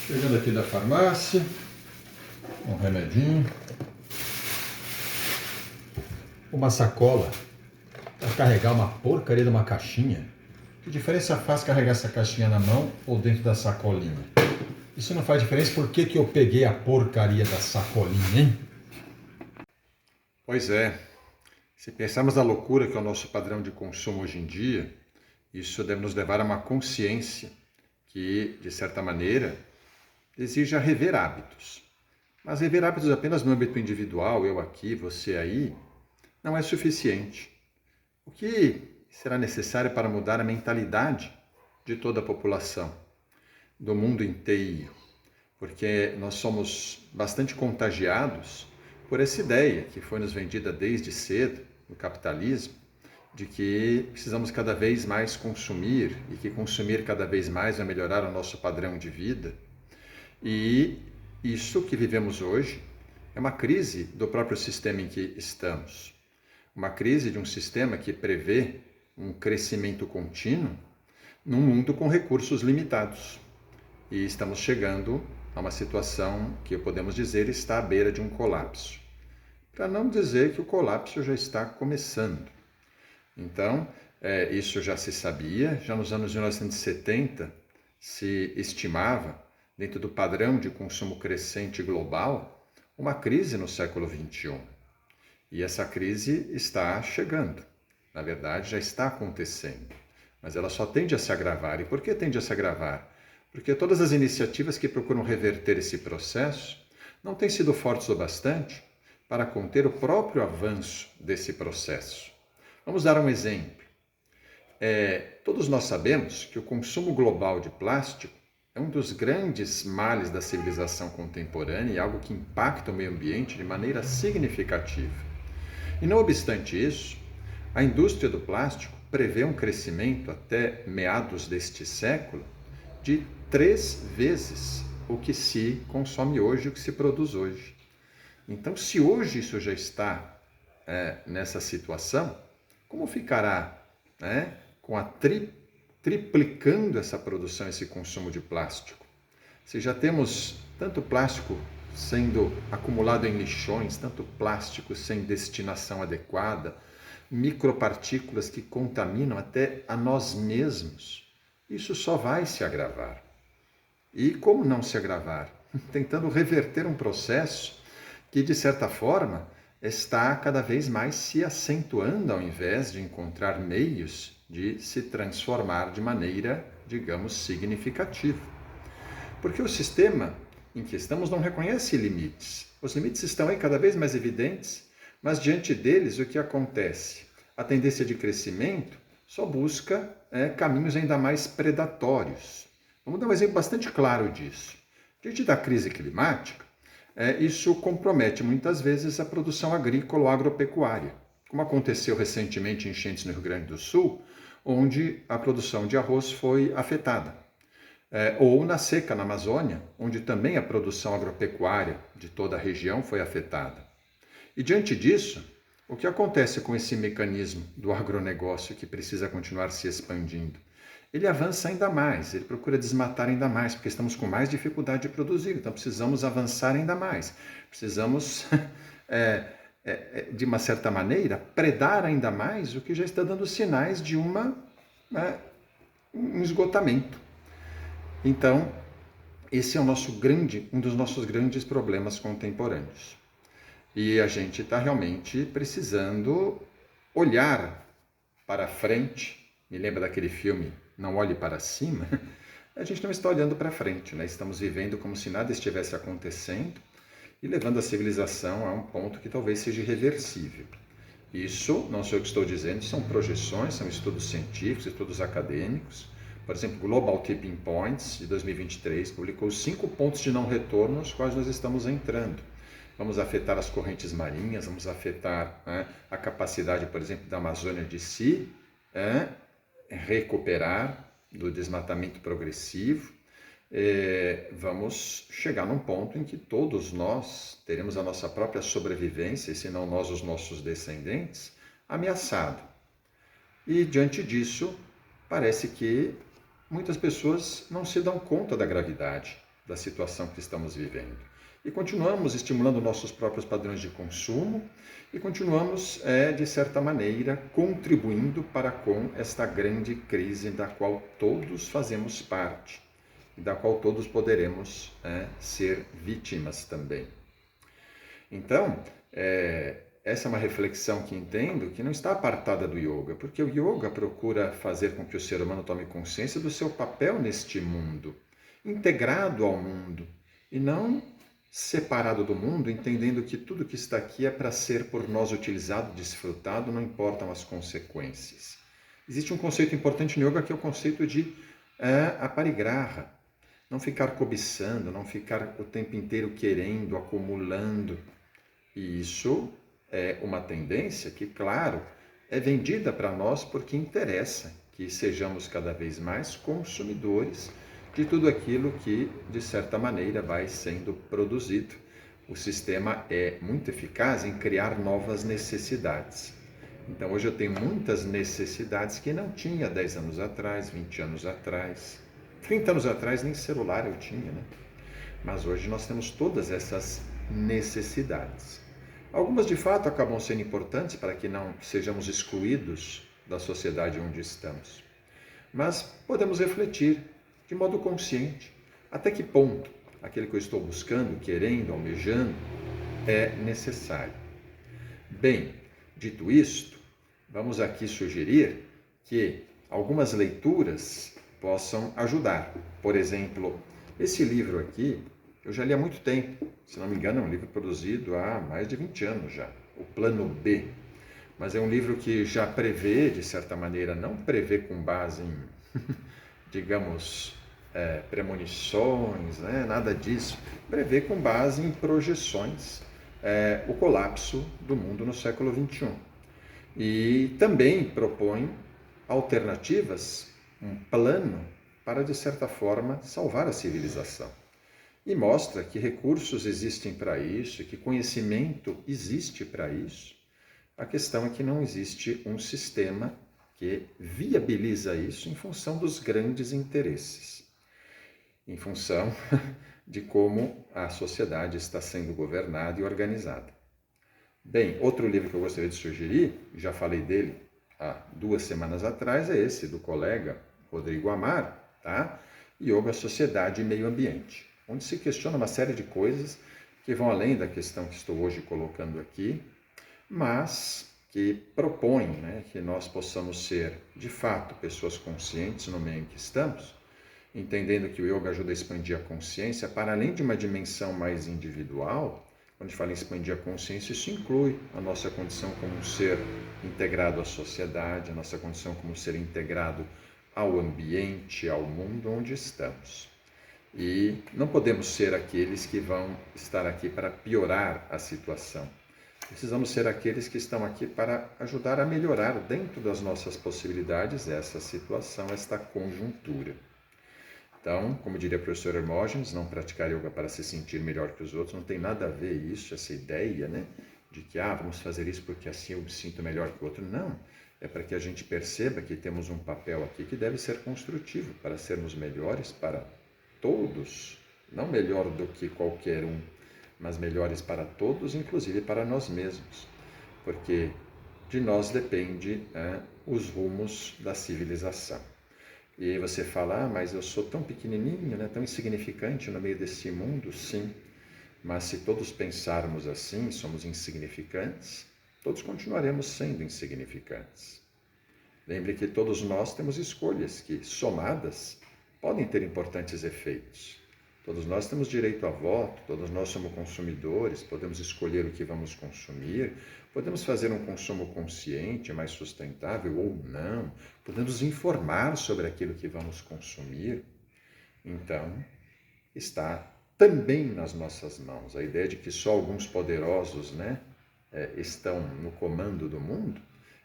Chegando aqui da farmácia, um remedinho, uma sacola para carregar uma porcaria de uma caixinha. Que diferença faz carregar essa caixinha na mão ou dentro da sacolinha? Isso não faz diferença, por que eu peguei a porcaria da sacolinha, hein? Pois é, se pensarmos na loucura que é o nosso padrão de consumo hoje em dia, isso deve nos levar a uma consciência que, de certa maneira, exija rever hábitos. Mas rever hábitos apenas no âmbito individual, eu aqui, você aí, não é suficiente. O que será necessário para mudar a mentalidade de toda a população, do mundo inteiro? Porque nós somos bastante contagiados por essa ideia que foi nos vendida desde cedo, no capitalismo, de que precisamos cada vez mais consumir e que consumir cada vez mais vai melhorar o nosso padrão de vida. E isso que vivemos hoje é uma crise do próprio sistema em que estamos. Uma crise de um sistema que prevê um crescimento contínuo num mundo com recursos limitados. E estamos chegando a uma situação que podemos dizer está à beira de um colapso. Para não dizer que o colapso já está começando. Então, isso já se sabia, já nos anos 1970 se estimava, dentro do padrão de consumo crescente global, uma crise no século XXI. E essa crise está chegando. Na verdade, já está acontecendo. Mas ela só tende a se agravar. E por que tende a se agravar? Porque todas as iniciativas que procuram reverter esse processo não têm sido fortes o bastante para conter o próprio avanço desse processo. Vamos dar um exemplo. Todos nós sabemos que o consumo global de plástico é um dos grandes males da civilização contemporânea e algo que impacta o meio ambiente de maneira significativa. E não obstante isso, a indústria do plástico prevê um crescimento até meados deste século de 3 vezes o que se consome hoje, o que se produz hoje. Então, se hoje isso já está nessa situação, como ficará com a triplicando essa produção, esse consumo de plástico? Se já temos tanto plástico sendo acumulado em lixões, tanto plástico sem destinação adequada, micropartículas que contaminam até a nós mesmos, isso só vai se agravar. E como não se agravar? Tentando reverter um processo que, de certa forma, está cada vez mais se acentuando, ao invés de encontrar meios de se transformar de maneira, digamos, significativa. Porque o sistema em que estamos não reconhece limites. Os limites estão aí cada vez mais evidentes, mas diante deles o que acontece? A tendência de crescimento só busca caminhos ainda mais predatórios. Vamos dar um exemplo bastante claro disso. Diante da crise climática, isso compromete muitas vezes a produção agrícola ou agropecuária, como aconteceu recentemente em enchentes no Rio Grande do Sul, onde a produção de arroz foi afetada. Ou na seca na Amazônia, onde também a produção agropecuária de toda a região foi afetada. E diante disso, o que acontece com esse mecanismo do agronegócio que precisa continuar se expandindo? Ele avança ainda mais, ele procura desmatar ainda mais, porque estamos com mais dificuldade de produzir, então precisamos avançar ainda mais. Precisamos, de uma certa maneira, predar ainda mais o que já está dando sinais de um esgotamento. Então, esse é um dos nossos grandes problemas contemporâneos. E a gente está realmente precisando olhar para frente. Me lembra daquele filme Não Olhe Para Cima? A gente não está olhando para frente, né? Estamos vivendo como se nada estivesse acontecendo e levando a civilização a um ponto que talvez seja irreversível. Isso não sou eu que estou dizendo, são projeções, são estudos científicos, estudos acadêmicos. Por exemplo, Global Tipping Points, de 2023, publicou 5 pontos de não retorno nos quais nós estamos entrando. Vamos afetar as correntes marinhas, vamos afetar a capacidade, por exemplo, da Amazônia de se recuperar do desmatamento progressivo. Vamos chegar num ponto em que todos nós teremos a nossa própria sobrevivência, e se não nós, os nossos descendentes, ameaçado. E diante disso, parece que muitas pessoas não se dão conta da gravidade da situação que estamos vivendo. E continuamos estimulando nossos próprios padrões de consumo e continuamos, de certa maneira, contribuindo para com esta grande crise da qual todos fazemos parte e da qual todos poderemos ser vítimas também. Então, essa é uma reflexão que entendo que não está apartada do yoga, porque o yoga procura fazer com que o ser humano tome consciência do seu papel neste mundo, integrado ao mundo, e não separado do mundo, entendendo que tudo que está aqui é para ser por nós utilizado, desfrutado, não importam as consequências. Existe um conceito importante no yoga que é o conceito de aparigraha, não ficar cobiçando, não ficar o tempo inteiro querendo, acumulando. E isso é uma tendência que, claro, é vendida para nós porque interessa que sejamos cada vez mais consumidores de tudo aquilo que, de certa maneira, vai sendo produzido. O sistema é muito eficaz em criar novas necessidades. Então, hoje eu tenho muitas necessidades que não tinha 10 anos atrás, 20 anos atrás, 30 anos atrás nem celular eu tinha, né? Mas hoje nós temos todas essas necessidades. Algumas, de fato, acabam sendo importantes para que não sejamos excluídos da sociedade onde estamos. Mas podemos refletir de modo consciente até que ponto aquele que eu estou buscando, querendo, almejando, é necessário. Bem, dito isto, vamos aqui sugerir que algumas leituras possam ajudar. Por exemplo, esse livro aqui, eu já li há muito tempo, se não me engano é um livro produzido há mais de 20 anos já, o Plano B, mas é um livro que já prevê, de certa maneira, não prevê com base em, digamos, premonições, né? Nada disso, prevê com base em projeções o colapso do mundo no século XXI. E também propõe alternativas, um plano para, de certa forma, salvar a civilização. E mostra que recursos existem para isso, que conhecimento existe para isso. A questão é que não existe um sistema que viabiliza isso em função dos grandes interesses, em função de como a sociedade está sendo governada e organizada. Bem, outro livro que eu gostaria de sugerir, já falei dele há 2 semanas atrás, é esse do colega Rodrigo Amar, tá? Yoga, Sociedade e Meio Ambiente, onde se questiona uma série de coisas que vão além da questão que estou hoje colocando aqui, mas que propõem, né, que nós possamos ser, de fato, pessoas conscientes no meio em que estamos, entendendo que o yoga ajuda a expandir a consciência para além de uma dimensão mais individual. Quando a gente fala em expandir a consciência, isso inclui a nossa condição como um ser integrado à sociedade, a nossa condição como um ser integrado ao ambiente, ao mundo onde estamos. E não podemos ser aqueles que vão estar aqui para piorar a situação. Precisamos ser aqueles que estão aqui para ajudar a melhorar dentro das nossas possibilidades essa situação, esta conjuntura. Então, como diria o professor Hermógenes, não praticar yoga para se sentir melhor que os outros, não tem nada a ver isso, essa ideia, né, de que vamos fazer isso porque assim eu me sinto melhor que o outro. Não, é para que a gente perceba que temos um papel aqui que deve ser construtivo para sermos melhores para todos, não melhor do que qualquer um, mas melhores para todos, inclusive para nós mesmos, porque de nós depende os rumos da civilização. E aí você fala, mas eu sou tão pequenininho, né, tão insignificante no meio desse mundo. Sim, mas se todos pensarmos assim, somos insignificantes, todos continuaremos sendo insignificantes. Lembre que todos nós temos escolhas que, somadas, podem ter importantes efeitos. Todos nós temos direito a voto, todos nós somos consumidores, podemos escolher o que vamos consumir, podemos fazer um consumo consciente, mais sustentável ou não, podemos informar sobre aquilo que vamos consumir. Então, está também nas nossas mãos. A ideia de que só alguns poderosos, né, estão no comando do mundo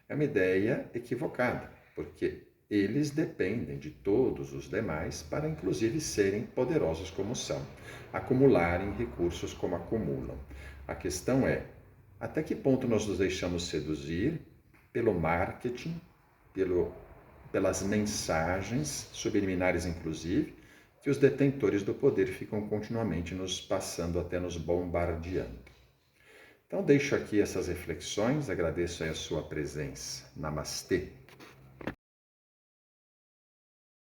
é uma ideia equivocada, porque eles dependem de todos os demais para, inclusive, serem poderosos como são, acumularem recursos como acumulam. A questão é, até que ponto nós nos deixamos seduzir pelo marketing, pelas mensagens subliminares, inclusive, que os detentores do poder ficam continuamente nos passando, até nos bombardeando. Então deixo aqui essas reflexões, agradeço aí a sua presença. Namastê.